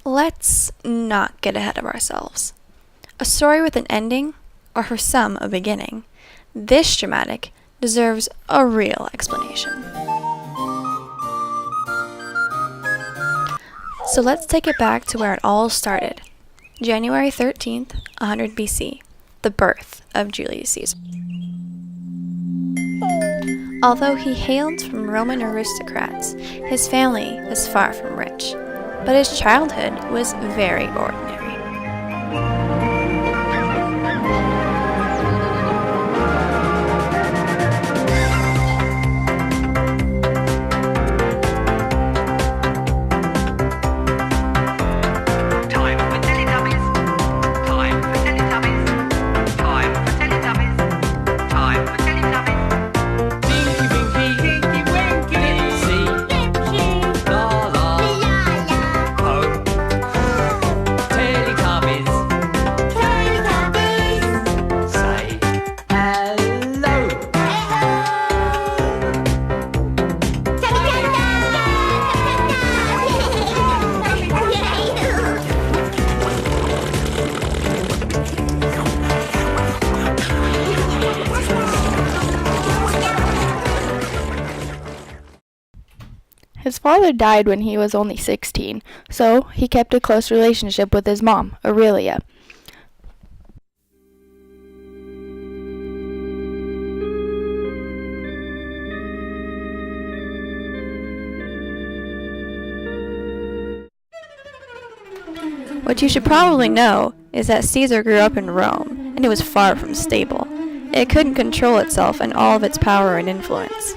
Let's not get ahead of ourselves. A story with an ending, or for some, a beginning, this dramatic, deserves a real explanation. So let's take it back to where it all started. January 13th, 100 BC, the birth of Julius Caesar. Although he hailed from Roman aristocrats, his family was far from rich, but his childhood was very ordinary. His father died when he was only 16, so he kept a close relationship with his mom, Aurelia. What you should probably know is that Caesar grew up in Rome, and it was far from stable. It couldn't control itself and all of its power and influence.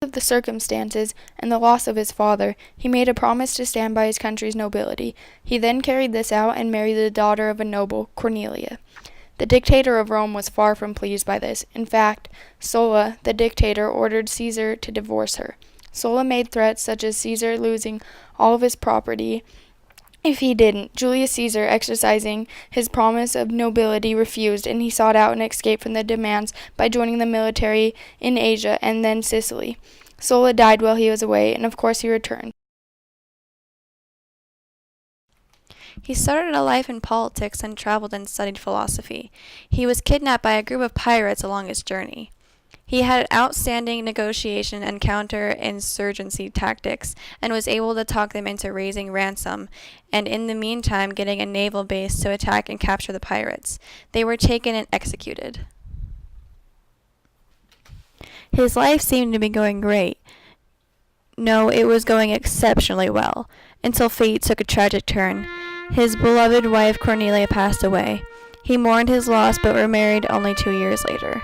Of the circumstances and the loss of his father, he made a promise to stand by his country's nobility. He then carried this out and married the daughter of a noble, Cornelia. The dictator of Rome was far from pleased by this. In fact, Sulla, the dictator, ordered Caesar to divorce her. Sulla made threats such as Caesar losing all of his property if he didn't. Julius Caesar, exercising his promise of nobility, refused, and he sought out an escape from the demands by joining the military in Asia and then Sicily. Sulla died while he was away, and of course he returned. He started a life in politics and traveled and studied philosophy. He was kidnapped by a group of pirates along his journey. He had outstanding negotiation and counter-insurgency tactics and was able to talk them into raising ransom and in the meantime getting a naval base to attack and capture the pirates. They were taken and executed. His life seemed to be going great. No, it was going exceptionally well, until fate took a tragic turn. His beloved wife Cornelia passed away. He mourned his loss but remarried only 2 years later.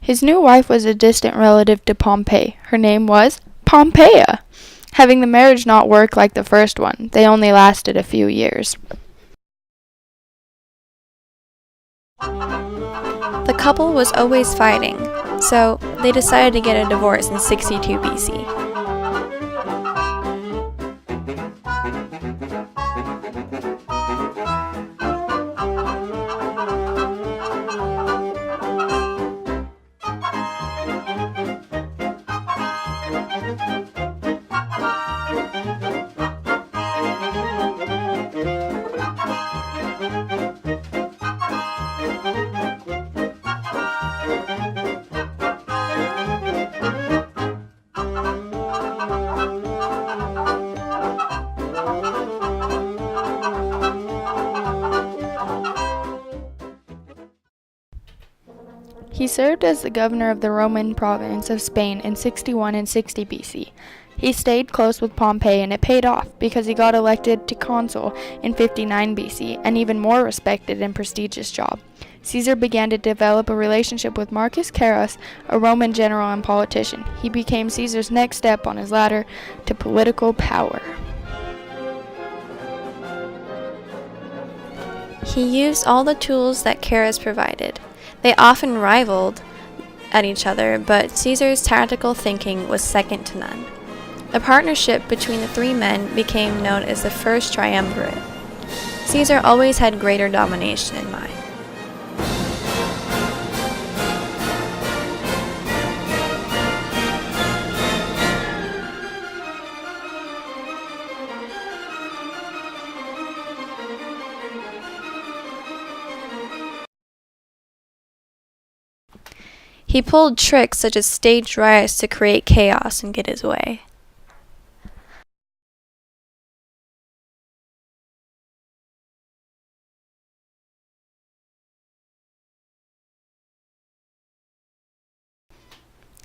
His new wife was a distant relative to Pompey. Her name was Pompeia. Having the marriage not work like the first one, they only lasted a few years. The couple was always fighting, so they decided to get a divorce in 62 BC. He served as the governor of the Roman province of Spain in 61 and 60 BC. He stayed close with Pompey, and it paid off because he got elected to consul in 59 BC, an even more respected and prestigious job. Caesar began to develop a relationship with Marcus Carus, a Roman general and politician. He became Caesar's next step on his ladder to political power. He used all the tools that Caras provided. They often rivaled at each other, but Caesar's tactical thinking was second to none. The partnership between the three men became known as the First Triumvirate. Caesar always had greater domination in mind. He pulled tricks such as staged riots to create chaos and get his way.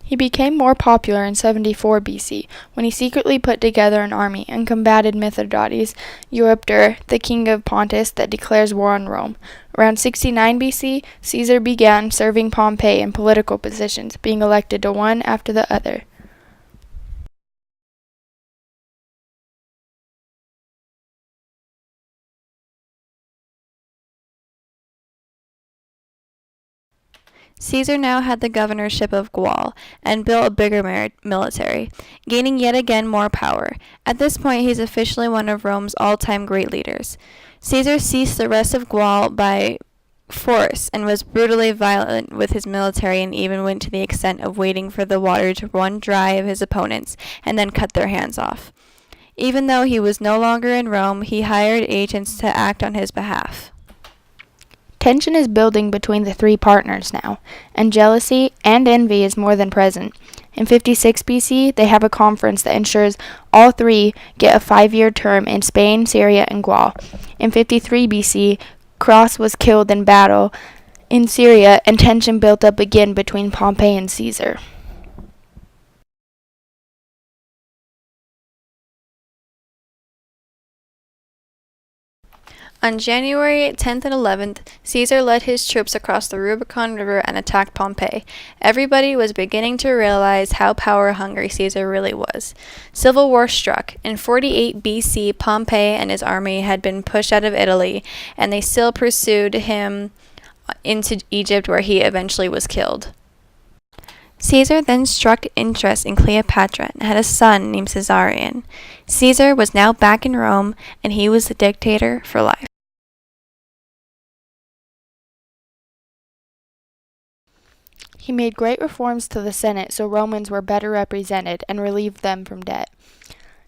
He became more popular in 74 BC when he secretly put together an army and combated Mithridates, Eupator, the king of Pontus, that declares war on Rome. Around 69 BC, Caesar began serving Pompey in political positions, being elected to one after the other. Caesar now had the governorship of Gaul and built a bigger military, gaining yet again more power. At this point, he's officially one of Rome's all-time great leaders. Caesar seized the rest of Gaul by force and was brutally violent with his military, and even went to the extent of waiting for the water to run dry of his opponents and then cut their hands off. Even though he was no longer in Rome, he hired agents to act on his behalf. Tension is building between the three partners now, and jealousy and envy is more than present. In 56 BC, they have a conference that ensures all three get a 5-year term in Spain, Syria, and Gaul. In 53 BC, Cross was killed in battle in Syria, and tension built up again between Pompey and Caesar. On January 10th and 11th, Caesar led his troops across the Rubicon River and attacked Pompeii. Everybody was beginning to realize how power-hungry Caesar really was. Civil war struck. In 48 BC, Pompey and his army had been pushed out of Italy, and they still pursued him into Egypt, where he eventually was killed. Caesar then struck interest in Cleopatra and had a son named Caesarion. Caesar was now back in Rome, and he was the dictator for life. He made great reforms to the Senate so Romans were better represented and relieved them from debt.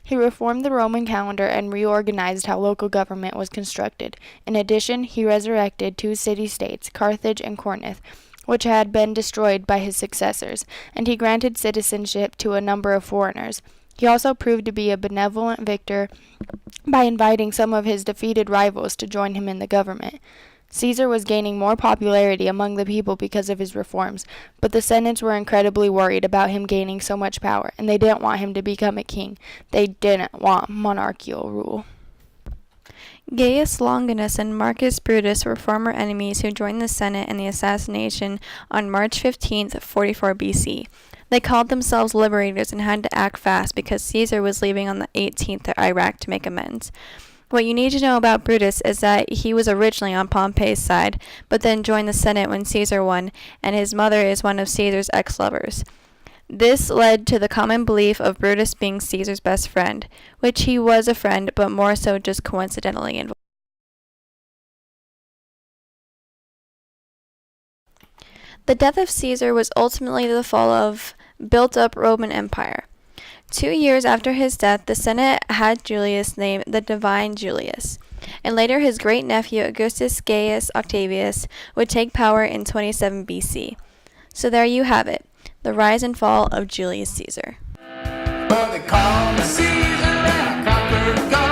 He reformed the Roman calendar and reorganized how local government was constructed. In addition, he resurrected 2 city-states, Carthage and Corinth, which had been destroyed by his successors, and he granted citizenship to a number of foreigners. He also proved to be a benevolent victor by inviting some of his defeated rivals to join him in the government. Caesar was gaining more popularity among the people because of his reforms, but the Senates were incredibly worried about him gaining so much power, and they didn't want him to become a king. They didn't want monarchical rule. Gaius Longinus and Marcus Brutus were former enemies who joined the Senate in the assassination on March 15th, 44 BC. They called themselves liberators and had to act fast because Caesar was leaving on the 18th to Iraq to make amends. What you need to know about Brutus is that he was originally on Pompey's side, but then joined the Senate when Caesar won, and his mother is one of Caesar's ex-lovers. This led to the common belief of Brutus being Caesar's best friend, which he was a friend, but more so just coincidentally involved. The death of Caesar was ultimately the fall of built-up Roman Empire. 2 years after his death, the Senate had Julius named the Divine Julius, and later his great-nephew Augustus Gaius Octavius would take power in 27 BC. So there you have it, the rise and fall of Julius Caesar. But they call me Caesar and I conquered